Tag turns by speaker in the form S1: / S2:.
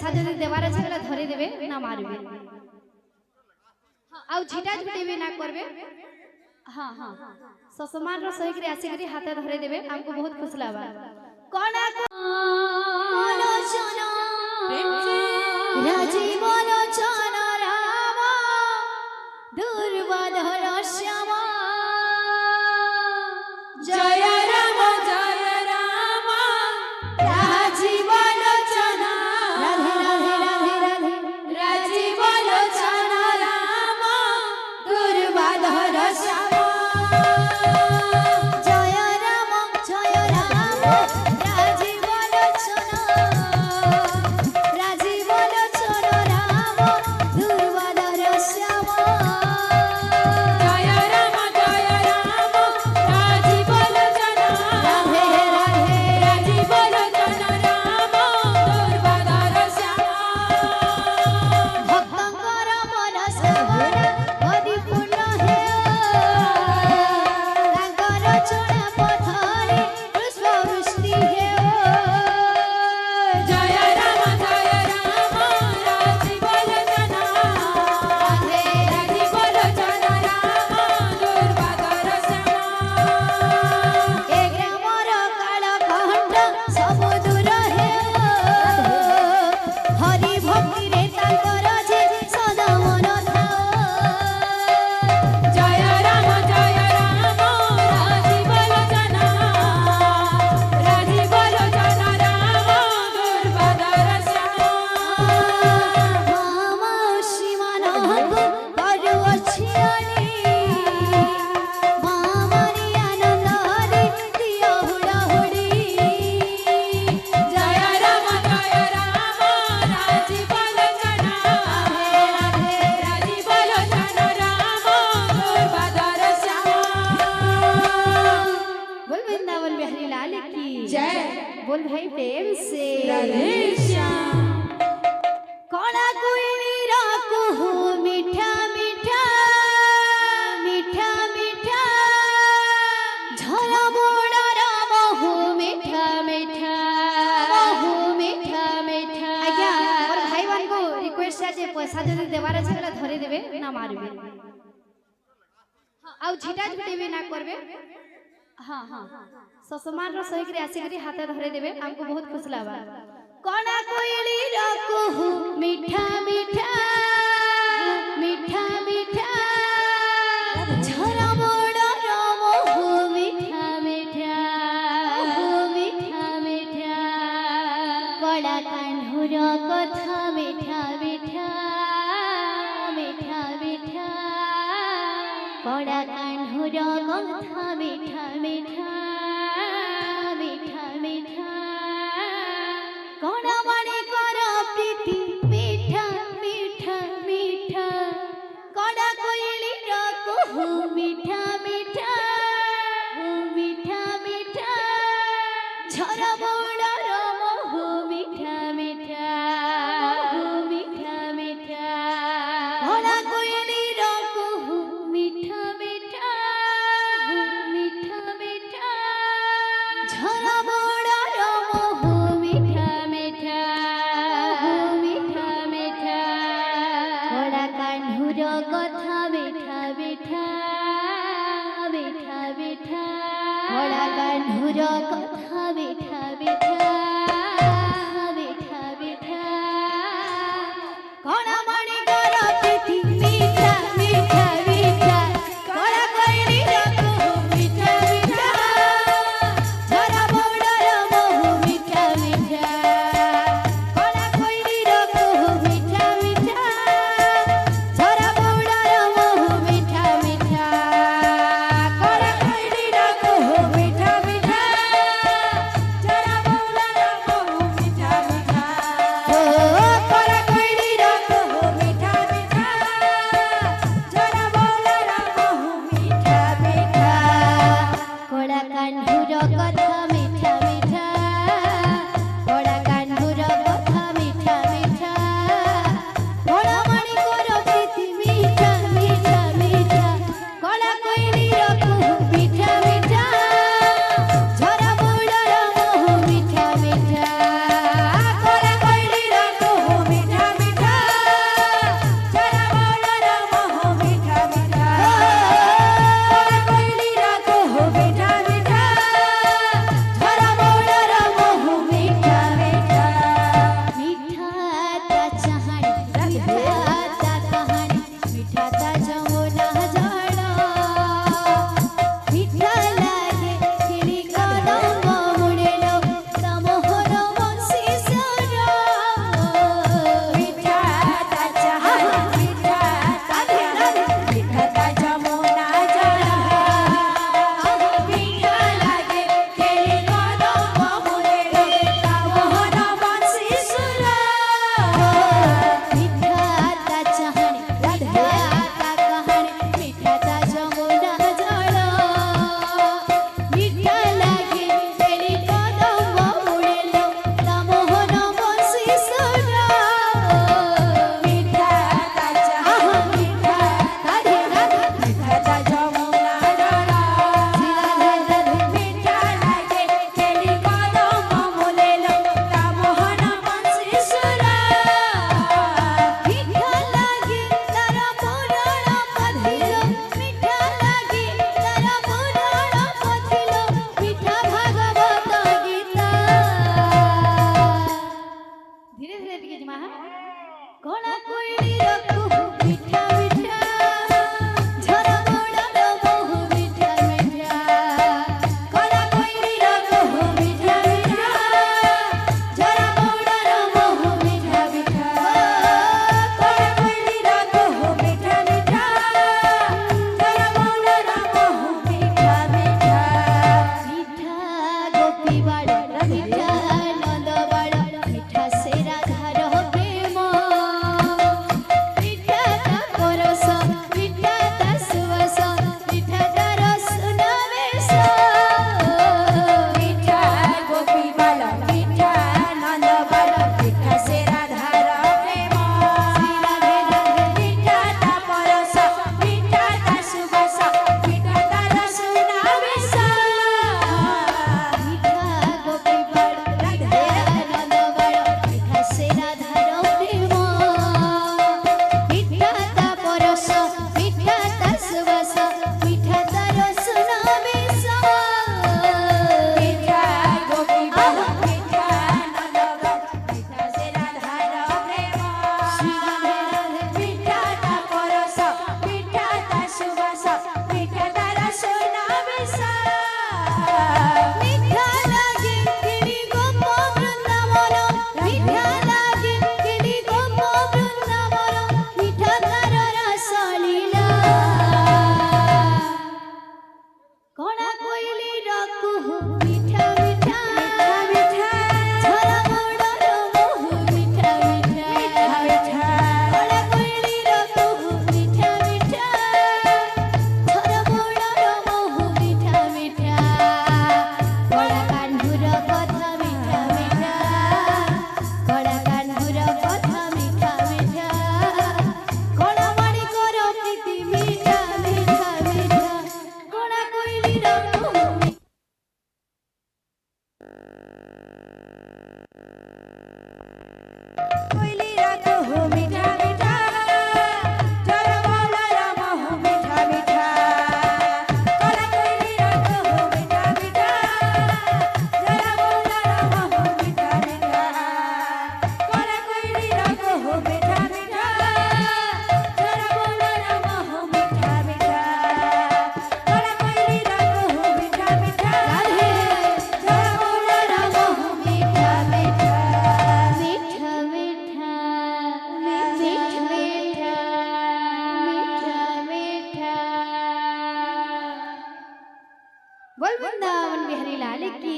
S1: पैसा जदि देवार আছে বলে ধরে দেবে না মারবে आउ झिटा झुटी भी ना करबे। हाँ हाँ ससमान रो सही करे आसी करी हाथे धरे देबे हमको बहुत खुश लाबा कोना कोलो चना राजी बोलो चना राम दुर्वाधर श्याम जय राम राजी बोलो चना राधे राधे राधे राधे राजी बोलो चना राम दुर्वाधर श्याम जय राम राजी बोलो चना राजी बोलो चना राम दुर्वाधर श्याम जय राम राजी बोलो चना राधे राधे राजी बोलो चना राम दुर्वाधर श्याम भक्तंकर मन सेवन परिपूर्ण हे तांकर चुना पथरे पुष्पवृष्टि हे जय राम राजी बोलो चना राधे राजी बोलो चना राम दुर्वाधर श्याम ए ग्रामर काल कंठ सब दूर हे हरि भक्ति रे तांकर जे सदा मन जय राम राजी बोलो चना राजी बोलो चना राम दुर्वाधर श्याम मामा शिवानंद करू अछियानी मामारी आनंद रे दियो हुड़ा हुड़ी जय राम राजी बोलो चना राधे राजी बोलो चना राम दुर्वाधर श्याम बोल वृंदावन बिहारी लाल की जय बोल भाई प्रेम से राधे श्याम कोला कोयली राकू मीठा मीठा मीठा मीठा झला बोड़ा राम हो मीठा मीठा हो मीठा मीठा आज्ञा और भाई मान को रिक्वेस्ट है जे पैसा जदि देवार আছে বলে ধরে দেবে না মারবে आउ झिटा झुटी भी ना करबे। हाँ हाँ ससमान रो सही करे आसी करी हाथे धरे देबे हमको बहुत खुश लाबा कोना कोयली राकू मीठा मीठा मीठा मीठा झरा बोड़ा राम हो मीठा मीठा हो मीठा मीठा कड़ा कान्हुर कथा मीठा मीठा मीठा मीठा कड़ा कान्हुर कथा मीठा मीठा मीठा मीठा कोना मणि कर प्रीति मीठा मीठा मीठा कोना कोयली राकू मीठा मीठा मीठा मीठा झरा बोड़ा राम हो मीठा मीठा मीठा मीठा कोना कोयली राकू मीठा मीठा मीठा मीठा झरा बोड़ा राम हो मीठा मीठा मीठा मीठा कोड़ा कान्हुर कथा मीठा मीठा मीठा मीठा कोड़ा कान्हुर कथा मीठा मीठा मीठा मीठा कोना मणि कर प्रीति मीठा मीठा मीठा कोड़ा कोयली राकू मीठा मीठा झरा बोड़ा राम हो मीठा मीठा कोड़ा कोयली राकू मीठा मीठा झरा बोड़ा राम हो मीठा मीठा कोड़ा कोयली राकू मीठा मीठा झरा बोड़ा बोल वृंदावन बिहारी लाल की